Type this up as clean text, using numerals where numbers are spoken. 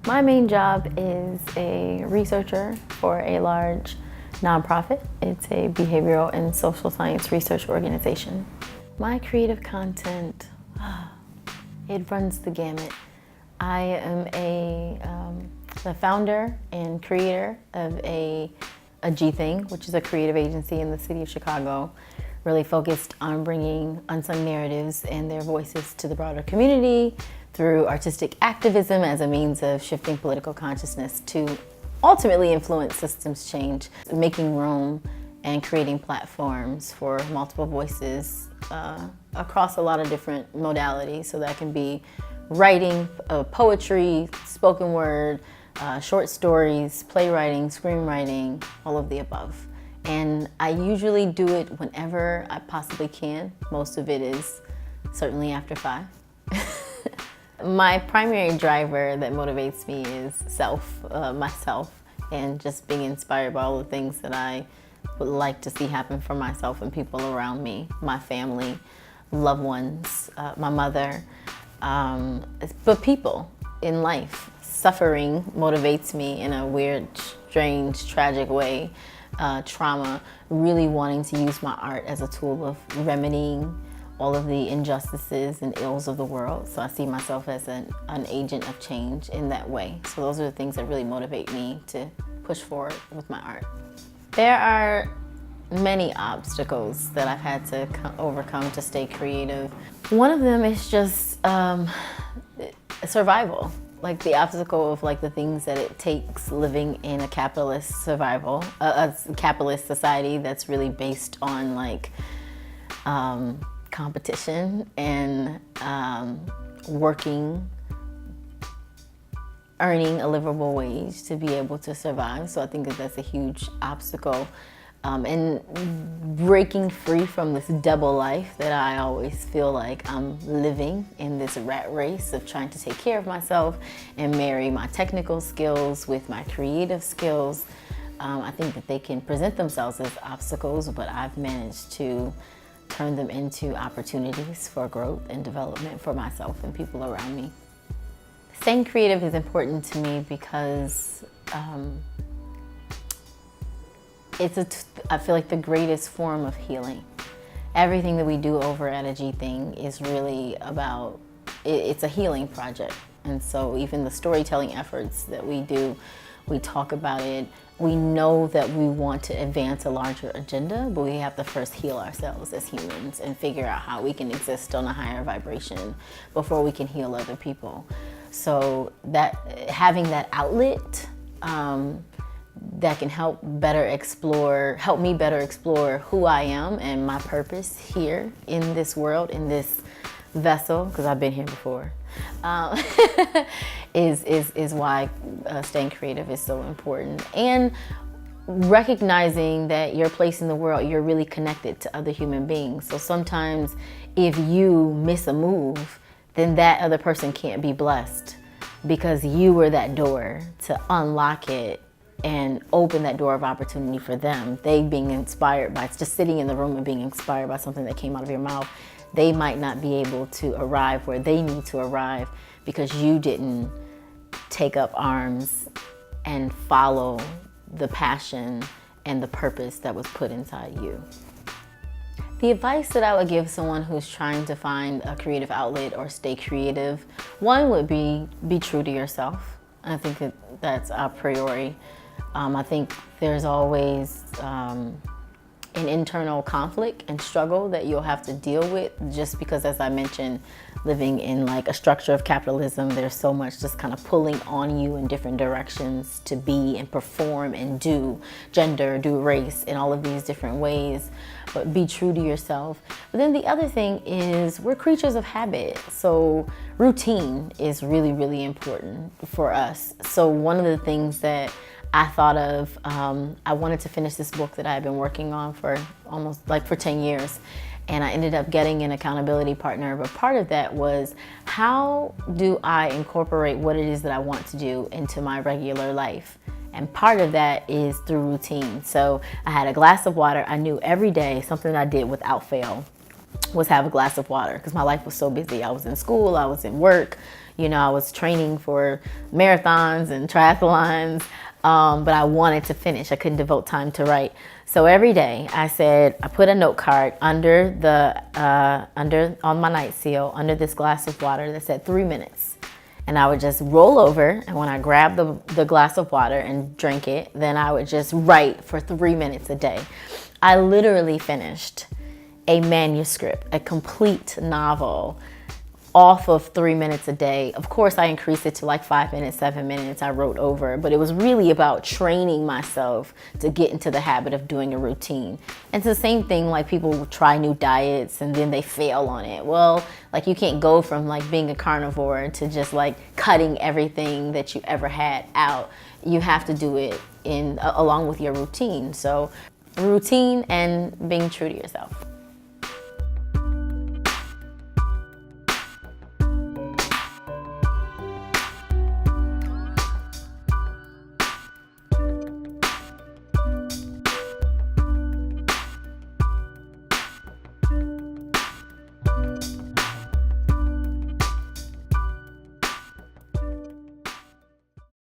My main job is a researcher for a large nonprofit. It's a behavioral and social science research organization. My creative content, it runs the gamut. I am the founder and creator of a G-Thing, which is a creative agency in the city of Chicago, really focused on bringing unsung narratives and their voices to the broader community through artistic activism as a means of shifting political consciousness to ultimately influence systems change, making room and creating platforms for multiple voices across a lot of different modalities. So that can be writing, poetry, spoken word, short stories, playwriting, screenwriting, all of the above. And I usually do it whenever I possibly can. Most of it is certainly after 5. My primary driver that motivates me is myself, and just being inspired by all the things that I would like to see happen for myself and people around me, my family, loved ones, my mother, but people in life. Suffering motivates me in a weird, strange, tragic way. Trauma, really wanting to use my art as a tool of remedying all of the injustices and ills of the world. So I see myself as an agent of change in that way. So those are the things that really motivate me to push forward with my art. There are many obstacles that I've had to overcome to stay creative. One of them is just survival. Like the obstacle of the things that it takes living in a capitalist survival, a capitalist society that's really based on competition and working, earning a livable wage to be able to survive. So I think that that's a huge obstacle. And breaking free from this double life that I always feel like I'm living in, this rat race of trying to take care of myself and marry my technical skills with my creative skills. I think that they can present themselves as obstacles, but I've managed to turn them into opportunities for growth and development for myself and people around me. Staying creative is important to me because I feel like the greatest form of healing. Everything that we do over at a G-Thing is really about, it's a healing project. And so even the storytelling efforts that we do, we talk about it. We know that we want to advance a larger agenda, but we have to first heal ourselves as humans and figure out how we can exist on a higher vibration before we can heal other people. So that having that outlet that can help me better explore who I am and my purpose here in this world, in this vessel, because I've been here before, is why staying creative is so important. And recognizing that your place in the world, you're really connected to other human beings. So sometimes if you miss a move, then that other person can't be blessed because you were that door to unlock it and open that door of opportunity for them. They being inspired by just sitting in the room and being inspired by something that came out of your mouth. They might not be able to arrive where they need to arrive because you didn't take up arms and follow the passion and the purpose that was put inside you. The advice that I would give someone who's trying to find a creative outlet or stay creative, one would be true to yourself. I think that's a priori. I think there's always an internal conflict and struggle that you'll have to deal with, just because, as I mentioned, living in a structure of capitalism, there's so much just kind of pulling on you in different directions to be and perform and do gender, do race in all of these different ways, but be true to yourself. But then the other thing is we're creatures of habit. So routine is really, really important for us. So one of the things that I thought of, I wanted to finish this book that I had been working on for for 10 years. And I ended up getting an accountability partner. But part of that was, how do I incorporate what it is that I want to do into my regular life? And part of that is through routine. So I had a glass of water. I knew every day something I did without fail was have a glass of water because my life was so busy. I was in school, I was in work, you know, I was training for marathons and triathlons, but I wanted to finish. I couldn't devote time to write. So every day I put a note card under on my night seal, under this glass of water that said 3 minutes. And I would just roll over, and when I grabbed the glass of water and drank it, then I would just write for 3 minutes a day. I literally finished a manuscript, a complete novel, off of 3 minutes a day. Of course, I increased it to like 5 minutes, 7 minutes. I wrote over, but it was really about training myself to get into the habit of doing a routine. And it's the same thing, like people try new diets and then they fail on it. Well, like you can't go from like being a carnivore to just like cutting everything that you ever had out. You have to do it along with your routine. So routine and being true to yourself.